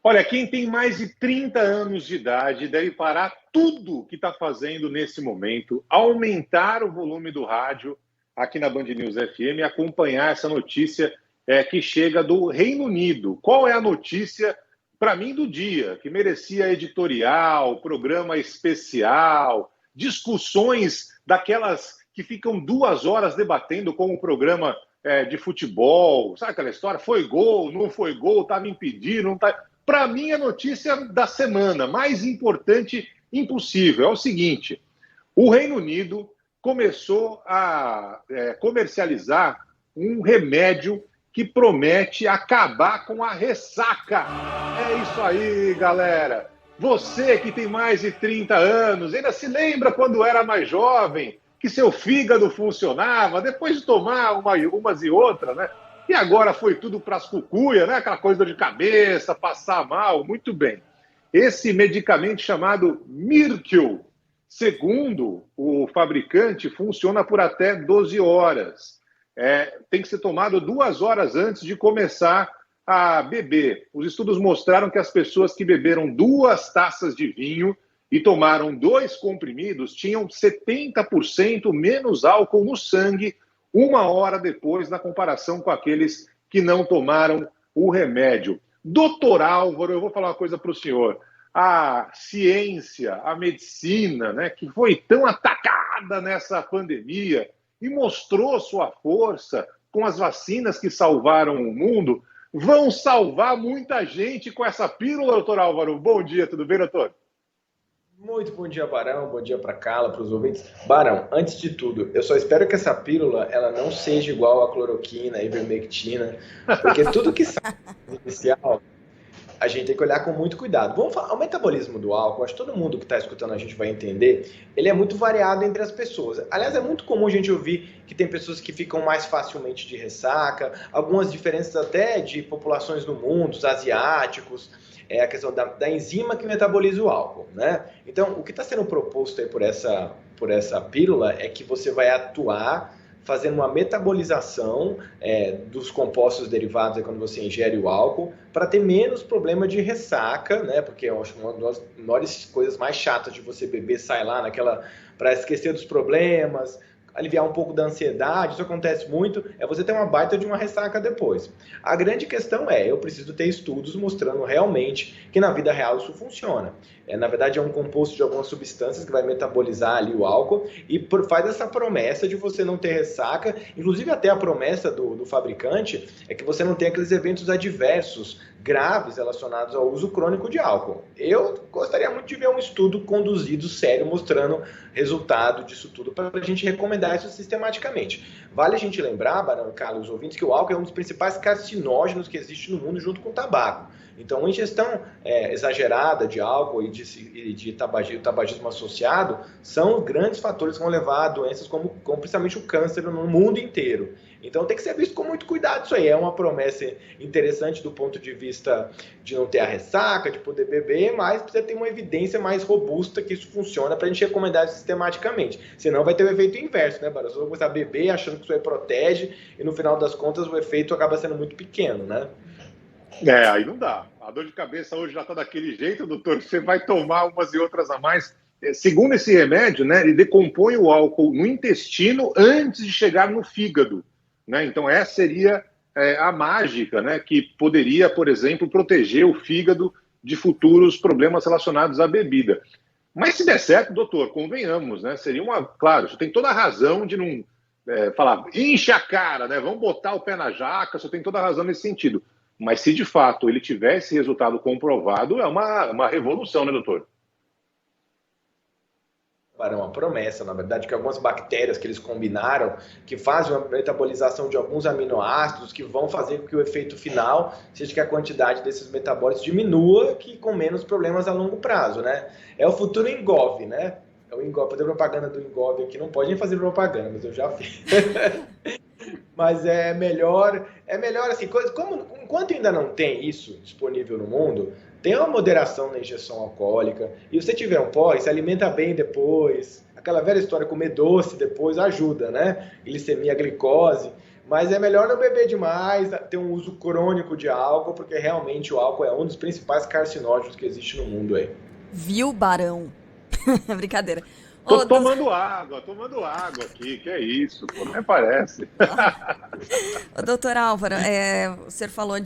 Olha, quem tem mais de 30 anos de idade deve parar tudo que está fazendo nesse momento, aumentar o volume do rádio aqui na Band News FM e acompanhar essa notícia que chega do Reino Unido. Qual é a notícia, para mim, do dia, que merecia editorial, programa especial, discussões daquelas que ficam 2 horas debatendo como um programa de futebol, sabe aquela história? Foi gol, não foi gol, estava impedido, não está... Para mim, a notícia da semana mais importante impossível é o seguinte: o Reino Unido começou a comercializar um remédio que promete acabar com a ressaca. É isso aí, galera. Você que tem mais de 30 anos, ainda se lembra quando era mais jovem, que seu fígado funcionava depois de tomar umas e outras, né? E agora foi tudo para as cucuias, né? Aquela coisa de cabeça, passar mal, muito bem. Esse medicamento chamado Myrcil, segundo o fabricante, funciona por até 12 horas. Tem que ser tomado 2 horas antes de começar a beber. Os estudos mostraram que as pessoas que beberam 2 taças de vinho e tomaram 2 comprimidos tinham 70% menos álcool no sangue 1 hora depois, na comparação com aqueles que não tomaram o remédio. Doutor Álvaro, eu vou falar uma coisa para o senhor. A ciência, a medicina, né, que foi tão atacada nessa pandemia e mostrou sua força com as vacinas que salvaram o mundo, vão salvar muita gente com essa pílula, doutor Álvaro. Bom dia, tudo bem, doutor? Muito bom dia, Barão. Bom dia para Carla, para os ouvintes. Barão, antes de tudo, eu só espero que essa pílula ela não seja igual a cloroquina, a ivermectina, porque tudo que sai inicial, a gente tem que olhar com muito cuidado. Vamos falar, o metabolismo do álcool, acho que todo mundo que está escutando a gente vai entender, ele é muito variado entre as pessoas. Aliás, é muito comum a gente ouvir que tem pessoas que ficam mais facilmente de ressaca, algumas diferenças até de populações no mundo, os asiáticos, a questão da enzima que metaboliza o álcool, né? Então, o que está sendo proposto aí por essa pílula é que você vai atuar fazendo uma metabolização dos compostos derivados aí quando você ingere o álcool, para ter menos problema de ressaca, né? Porque eu acho que uma das maiores coisas mais chatas de você beber, sai lá para esquecer dos problemas, aliviar um pouco da ansiedade, isso acontece muito, você ter uma baita de uma ressaca depois. A grande questão eu preciso ter estudos mostrando realmente que na vida real isso funciona. Na verdade, é um composto de algumas substâncias que vai metabolizar ali o álcool e faz essa promessa de você não ter ressaca, inclusive até a promessa do fabricante é que você não tem aqueles eventos adversos graves relacionados ao uso crônico de álcool. Eu gostaria muito de ver um estudo conduzido, sério, mostrando resultado disso tudo, para a gente recomendar isso sistematicamente. Vale a gente lembrar, Barão e Carlos, os ouvintes, que o álcool é um dos principais carcinógenos que existe no mundo junto com o tabaco. Então, uma ingestão exagerada de álcool e de tabagismo associado são grandes fatores que vão levar a doenças como principalmente o câncer no mundo inteiro. Então tem que ser visto com muito cuidado isso aí. É uma promessa interessante do ponto de vista de não ter a ressaca, de poder beber, mas precisa ter uma evidência mais robusta que isso funciona para a gente recomendar isso sistematicamente. Senão vai ter o efeito inverso, né, Barão? Você vai começar a beber achando que isso aí protege e no final das contas o efeito acaba sendo muito pequeno, né? Aí não dá. A dor de cabeça hoje já está daquele jeito, doutor, você vai tomar umas e outras a mais. Segundo esse remédio, né, ele decompõe o álcool no intestino antes de chegar no fígado. Né? Então, essa seria a mágica, né, que poderia, por exemplo, proteger o fígado de futuros problemas relacionados à bebida. Mas se der certo, doutor, convenhamos, né, seria Claro, você tem toda a razão de não falar, enche a cara, né, vamos botar o pé na jaca, você tem toda a razão nesse sentido. Mas se de fato ele tivesse resultado comprovado, é uma revolução, né, doutor? Para uma promessa, na verdade, que algumas bactérias que eles combinaram, que fazem uma metabolização de alguns aminoácidos, que vão fazer com que o efeito final seja que a quantidade desses metabólitos diminua, que com menos problemas a longo prazo, né? É o futuro Engov, né? É o Engov, fazer propaganda do Engov aqui, não pode nem fazer propaganda, mas eu já fiz. Mas é melhor assim, enquanto ainda não tem isso disponível no mundo, tem uma moderação na injeção alcoólica, e se você tiver um pó, se alimenta bem depois, aquela velha história, comer doce depois ajuda, né? Glicemia, glicose, Mas é melhor não beber demais, ter um uso crônico de álcool, porque realmente o álcool é um dos principais carcinógenos que existe no mundo aí. Viu, Barão? Brincadeira. Tô tomando água aqui, que é isso, pô, nem parece. Ô, doutor Álvaro, o senhor falou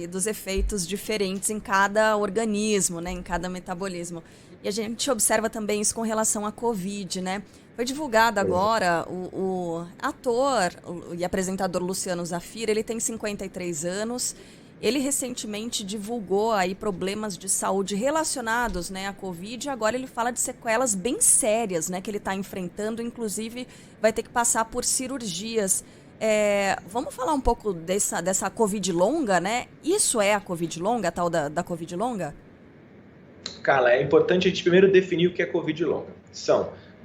dos efeitos diferentes em cada organismo, né, em cada metabolismo. E a gente observa também isso com relação à Covid, né? Foi divulgado agora o ator e apresentador Luciano Zafir, ele tem 53 anos. Ele recentemente divulgou aí problemas de saúde relacionados, né, à Covid, e agora ele fala de sequelas bem sérias, né, que ele está enfrentando, inclusive vai ter que passar por cirurgias. Vamos falar um pouco dessa Covid longa, né? Isso é a Covid longa, a tal da Covid longa? Carla, é importante a gente primeiro definir o que é Covid longa.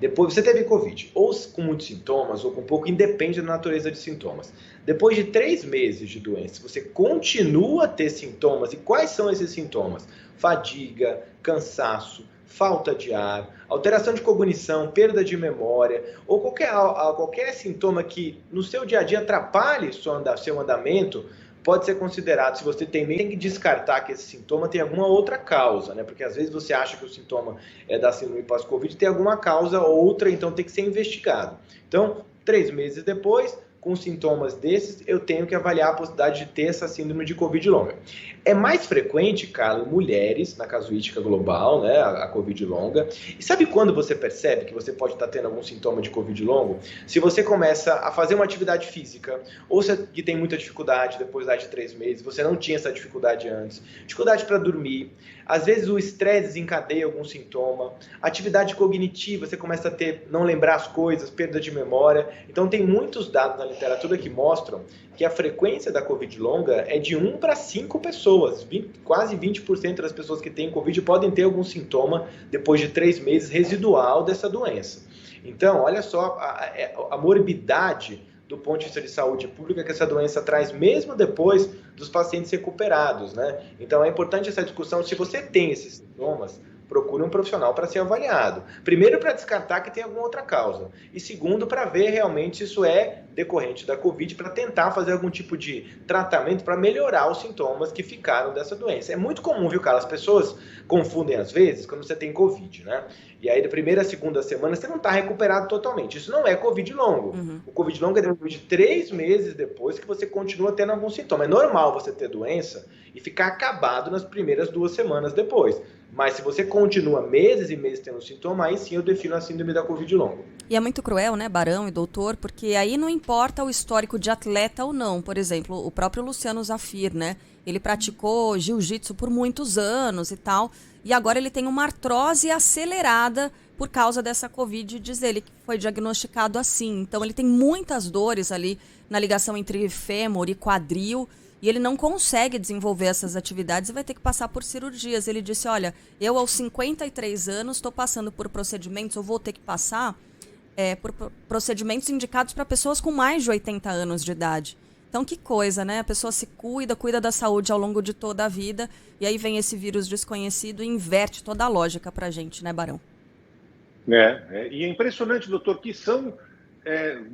Depois você teve Covid, ou com muitos sintomas, ou com pouco, independe da natureza de sintomas. Depois de 3 meses de doença, você continua a ter sintomas. E quais são esses sintomas? Fadiga, cansaço, falta de ar, alteração de cognição, perda de memória, ou qualquer sintoma que no seu dia a dia atrapalhe seu andamento, pode ser considerado, se você tem que descartar que esse sintoma tem alguma outra causa, né? Porque às vezes você acha que o sintoma é da síndrome pós-Covid, tem alguma causa outra, então tem que ser investigado. Então, 3 meses depois, com sintomas desses, eu tenho que avaliar a possibilidade de ter essa síndrome de Covid longa. É mais frequente, Carla, em mulheres, na casuística global, né, a Covid longa. E sabe quando você percebe que você pode estar tendo algum sintoma de Covid longo? Se você começa a fazer uma atividade física, ou que tem muita dificuldade depois de 3 meses, você não tinha essa dificuldade antes, dificuldade para dormir, às vezes o estresse desencadeia algum sintoma, atividade cognitiva, você começa a não lembrar as coisas, perda de memória. Então tem muitos dados na literatura que mostram que a frequência da Covid longa é de 1 para 5 pessoas. Quase 20% das pessoas que têm Covid podem ter algum sintoma depois de 3 meses residual dessa doença. Então, olha só a morbidade do ponto de vista de saúde pública que essa doença traz mesmo depois dos pacientes recuperados, né? Então é importante essa discussão. Se você tem esses sintomas, procure um profissional para ser avaliado. Primeiro, para descartar que tem alguma outra causa. E segundo, para ver realmente se isso é decorrente da Covid, para tentar fazer algum tipo de tratamento para melhorar os sintomas que ficaram dessa doença. É muito comum, viu, cara? As pessoas confundem às vezes quando você tem Covid, né? E aí, da primeira a segunda semana, você não está recuperado totalmente. Isso não é Covid longo. Uhum. O Covid longo é depois de 3 meses depois que você continua tendo algum sintoma. É normal você ter doença e ficar acabado nas primeiras 2 semanas depois. Mas se você continua meses e meses tendo sintoma, aí sim eu defino a síndrome da Covid longa. E é muito cruel, né, Barão e doutor, porque aí não importa o histórico de atleta ou não. Por exemplo, o próprio Luciano Zafir, né? Ele praticou jiu-jitsu por muitos anos e tal, e agora ele tem uma artrose acelerada por causa dessa Covid, diz ele, que foi diagnosticado assim. Então ele tem muitas dores ali na ligação entre fêmur e quadril, e ele não consegue desenvolver essas atividades e vai ter que passar por cirurgias. Ele disse, olha, eu aos 53 anos estou passando por procedimentos, eu vou ter que passar por procedimentos indicados para pessoas com mais de 80 anos de idade. Então, que coisa, né? A pessoa se cuida da saúde ao longo de toda a vida, e aí vem esse vírus desconhecido e inverte toda a lógica para a gente, né, Barão? E é impressionante, doutor, que são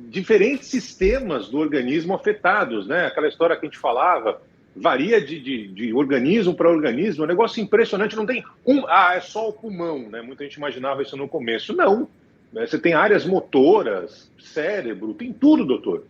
diferentes sistemas do organismo afetados, né? Aquela história que a gente falava, varia de organismo para organismo, é um negócio impressionante, não tem é só o pulmão, né? Muita gente imaginava isso no começo. Não, né? Você tem áreas motoras, cérebro, tem tudo, doutor.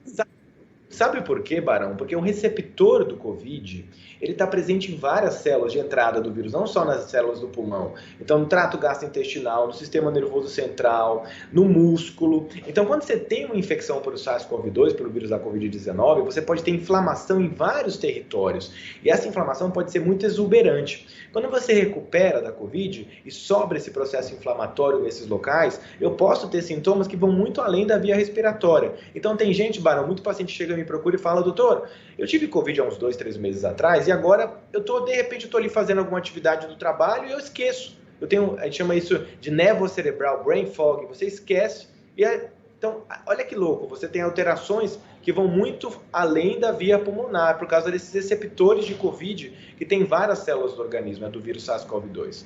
Sabe por quê, Barão? Porque o receptor do Covid, ele está presente em várias células de entrada do vírus, não só nas células do pulmão. Então, no trato gastrointestinal, no sistema nervoso central, no músculo. Então, quando você tem uma infecção por SARS-CoV-2, pelo vírus da Covid-19, você pode ter inflamação em vários territórios. E essa inflamação pode ser muito exuberante. Quando você recupera da Covid e sobra esse processo inflamatório nesses locais, eu posso ter sintomas que vão muito além da via respiratória. Então, tem gente, Barão, muito paciente chega me procura e fala, doutor, eu tive Covid há uns 2, 3 meses atrás e agora de repente eu estou ali fazendo alguma atividade do trabalho e eu esqueço. A gente chama isso de névoa cerebral, brain fog, você esquece. Então, olha que louco, você tem alterações que vão muito além da via pulmonar, por causa desses receptores de Covid que tem várias células do organismo, do vírus SARS-CoV-2.